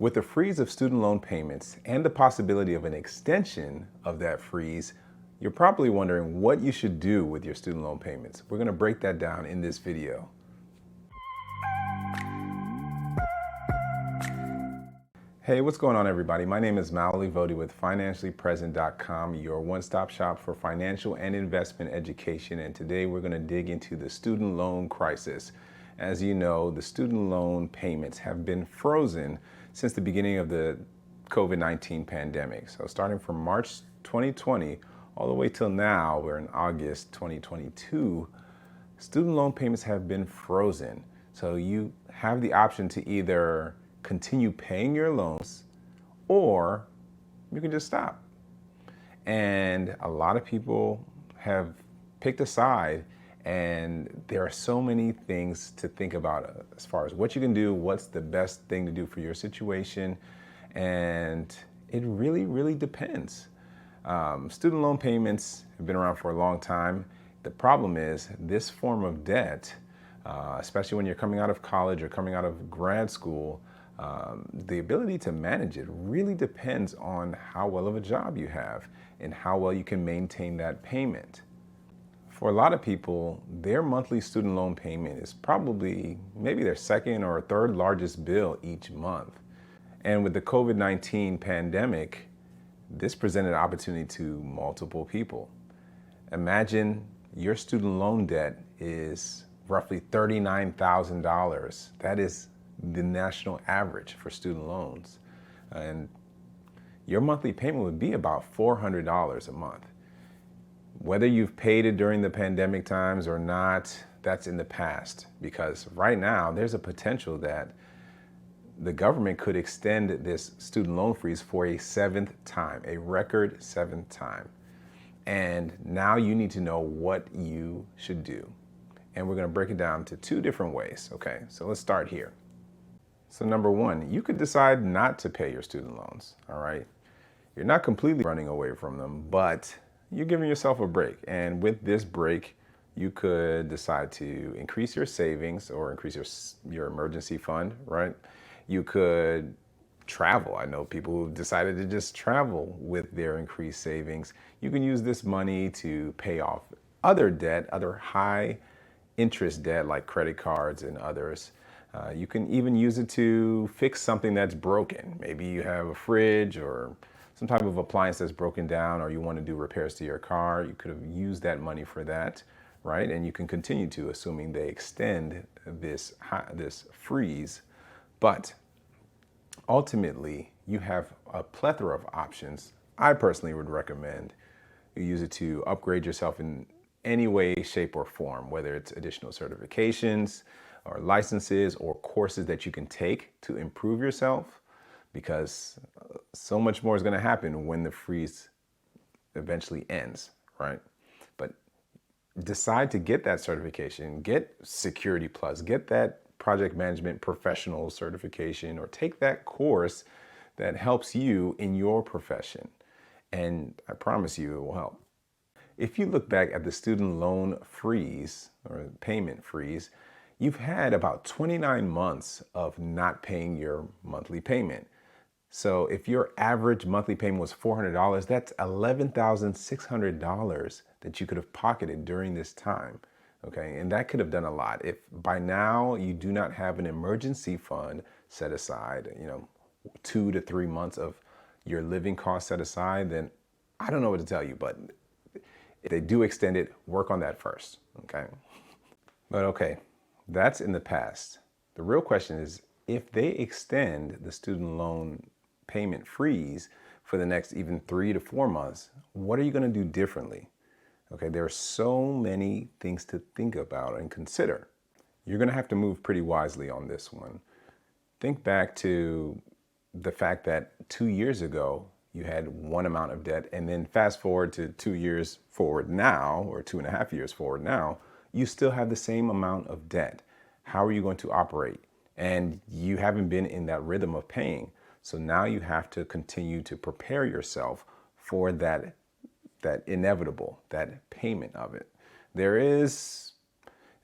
With the freeze of student loan payments and the possibility of an extension of that freeze, you're probably wondering what you should do with your student loan payments. We're going to break that down in this video. Hey, what's going on, everybody? My name is Maoli Vodi with FinanciallyPresent.com, your one-stop shop for financial and investment education. And today we're going to dig into the student loan crisis. As you know, the student loan payments have been frozen since the beginning of the COVID-19 pandemic. So starting from March 2020 all the way till now, we're in August 2022, student loan payments have been frozen. So you have the option to either continue paying your loans or you can just stop. And a lot of people have picked a side, and there are so many things to think about as far as what you can do, what's the best thing to do for your situation, and it really depends. Student loan payments have been around for a long time. The problem is this form of debt, especially when you're coming out of college or coming out of grad school, the ability to manage it really depends on how well of a job you have and how well you can maintain that payment. For a lot of people, their monthly student loan payment is probably maybe their second or third largest bill each month. And with the COVID-19 pandemic, this presented an opportunity to multiple people. Imagine your student loan debt is roughly $39,000. That is the national average for student loans. And your monthly payment would be about $400 a month. Whether you've paid it during the pandemic times or not, that's in the past, because right now there's a potential that the government could extend this student loan freeze for a seventh time, a record seventh time. And now you need to know what you should do. And we're going to break it down to two different ways. Okay, so let's start here. So number one, you could decide not to pay your student loans, all right? You're not completely running away from them, but you're giving yourself a break. And with this break, you could decide to increase your savings or increase your emergency fund, right? You could travel. I know people who've decided to just travel with their increased savings. You can use this money to pay off other debt, other high interest debt like credit cards and others. You can even use it to fix something that's broken. Maybe you have a fridge or some type of appliance that's broken down, or you want to do repairs to your car. You could have used that money for that, right? And you can continue to, assuming they extend this freeze. But ultimately, you have a plethora of options. I personally would recommend you use it to upgrade yourself in any way, shape, or form, whether it's additional certifications or licenses or courses that you can take to improve yourself, because so much more is going to happen when the freeze eventually ends, right? But decide to get that certification, get Security Plus, get that project management professional certification, or take that course that helps you in your profession. And I promise you it will help. If you look back at the student loan freeze or payment freeze, you've had about 29 months of not paying your monthly payment. So if your average monthly payment was $400, that's $11,600 that you could have pocketed during this time. Okay, and that could have done a lot. If by now you do not have an emergency fund set aside, 2 to 3 months of your living costs set aside, then I don't know what to tell you, but if they do extend it, work on that first, okay? But okay, that's in the past. The real question is, if they extend the student loan payment freeze for the next even 3 to 4 months, what are you going to do differently? Okay, there are so many things to think about and consider. You're going to have to move pretty wisely on this one. Think back to the fact that 2 years ago, you had one amount of debt, and then fast forward to 2 years forward now, or 2.5 years forward now, you still have the same amount of debt. How are you going to operate? And you haven't been in that rhythm of paying. So now you have to continue to prepare yourself for that inevitable, that payment of it. There is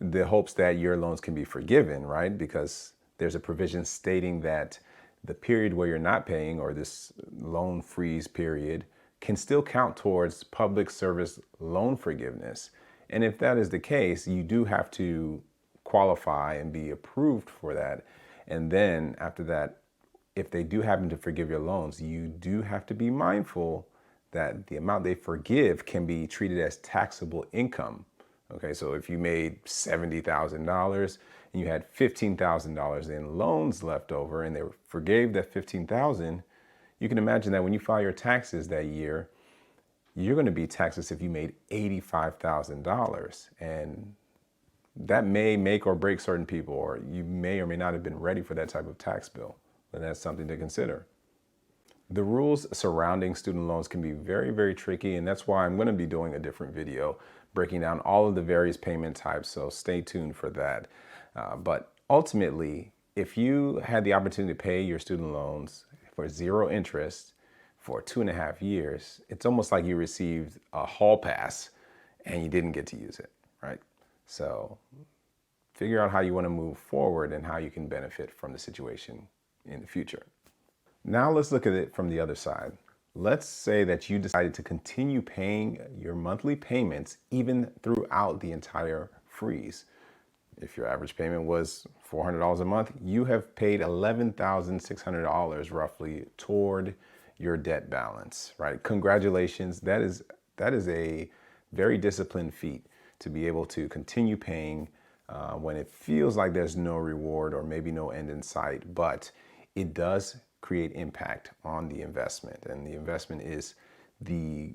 the hopes that your loans can be forgiven, right? Because there's a provision stating that the period where you're not paying, or this loan freeze period, can still count towards public service loan forgiveness. And if that is the case, you do have to qualify and be approved for that. And then after that, if they do happen to forgive your loans, you do have to be mindful that the amount they forgive can be treated as taxable income. Okay, so if you made $70,000 and you had $15,000 in loans left over and they forgave that $15,000, you can imagine that when you file your taxes that year, you're going to be taxed as if you made $85,000. And that may make or break certain people, or you may or may not have been ready for that type of tax bill. But that's something to consider. The rules surrounding student loans can be very, very tricky, and that's why I'm going to be doing a different video breaking down all of the various payment types, so stay tuned for that. But ultimately, if you had the opportunity to pay your student loans for zero interest for 2.5 years, it's almost like you received a hall pass and you didn't get to use it, right? So figure out how you want to move forward and how you can benefit from the situation in the future. Now let's look at it from the other side. Let's say that you decided to continue paying your monthly payments even throughout the entire freeze. If your average payment was $400 a month, you have paid $11,600 roughly toward your debt balance, right? Congratulations. That is a very disciplined feat to be able to continue paying when it feels like there's no reward or maybe no end in sight, but it does create impact on the investment. And the investment is the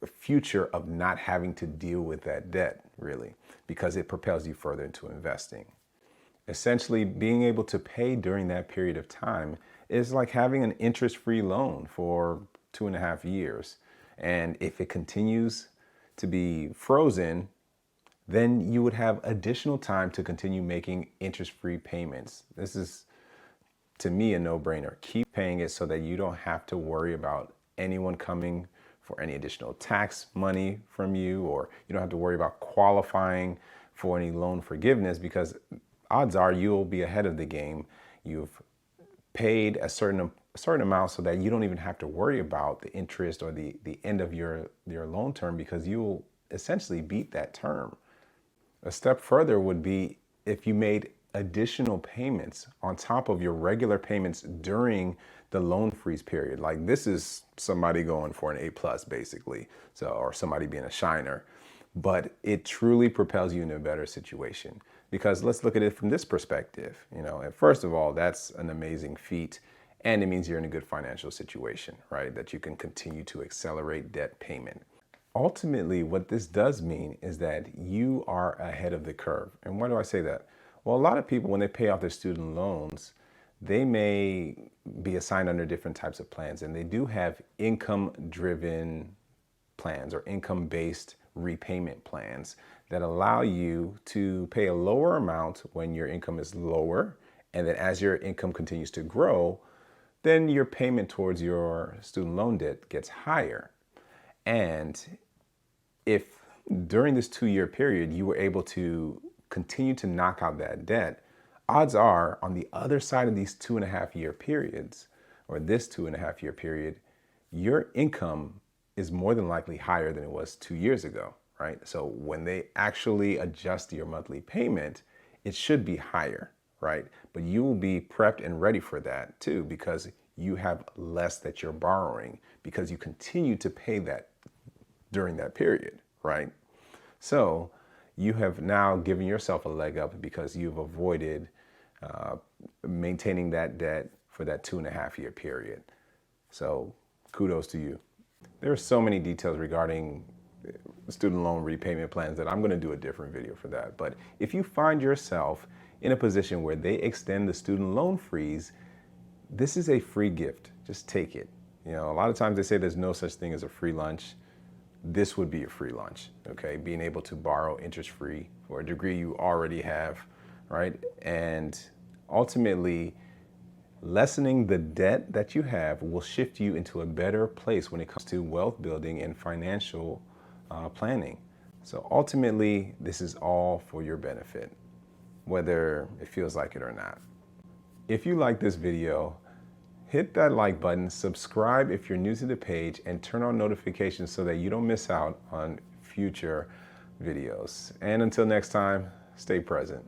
future of not having to deal with that debt, really, because it propels you further into investing. Essentially, being able to pay during that period of time is like having an interest-free loan for 2.5 years. And if it continues to be frozen, then you would have additional time to continue making interest-free payments. This is, to me, a no-brainer. Keep paying it so that you don't have to worry about anyone coming for any additional tax money from you, or you don't have to worry about qualifying for any loan forgiveness, because odds are you'll be ahead of the game. You've paid a certain amount so that you don't even have to worry about the interest or the end of your loan term, because you'll essentially beat that term. A step further would be if you made additional payments on top of your regular payments during the loan freeze period. Like, this is somebody going for an A+ basically, so, or somebody being a shiner. But it truly propels you in a better situation, because let's look at it from this perspective. And first of all, that's an amazing feat, and it means you're in a good financial situation, right? That you can continue to accelerate debt payment. Ultimately, what this does mean is that you are ahead of the curve. And why do I say that? Well, a lot of people, when they pay off their student loans, they may be assigned under different types of plans, and they do have income-driven plans or income-based repayment plans that allow you to pay a lower amount when your income is lower, and then as your income continues to grow, then your payment towards your student loan debt gets higher. And if during this 2-year period you were able to continue to knock out that debt, odds are on the other side of these 2.5-year periods, or this 2.5-year period, your income is more than likely higher than it was 2 years ago, right? So when they actually adjust your monthly payment, it should be higher, right? But you will be prepped and ready for that too, because you have less that you're borrowing, because you continue to pay that during that period, right? So you have now given yourself a leg up because you've avoided maintaining that debt for that 2.5-year period. So kudos to you. There are so many details regarding student loan repayment plans that I'm going to do a different video for that. But if you find yourself in a position where they extend the student loan freeze, this is a free gift. Just take it. A lot of times they say there's no such thing as a free lunch. This would be a free lunch, okay? Being able to borrow interest-free for a degree you already have, right? And ultimately, lessening the debt that you have will shift you into a better place when it comes to wealth building and financial planning. So ultimately, this is all for your benefit, whether it feels like it or not. If you like this video, Hit that like button, subscribe if you're new to the page, and turn on notifications so that you don't miss out on future videos. And until next time, stay present.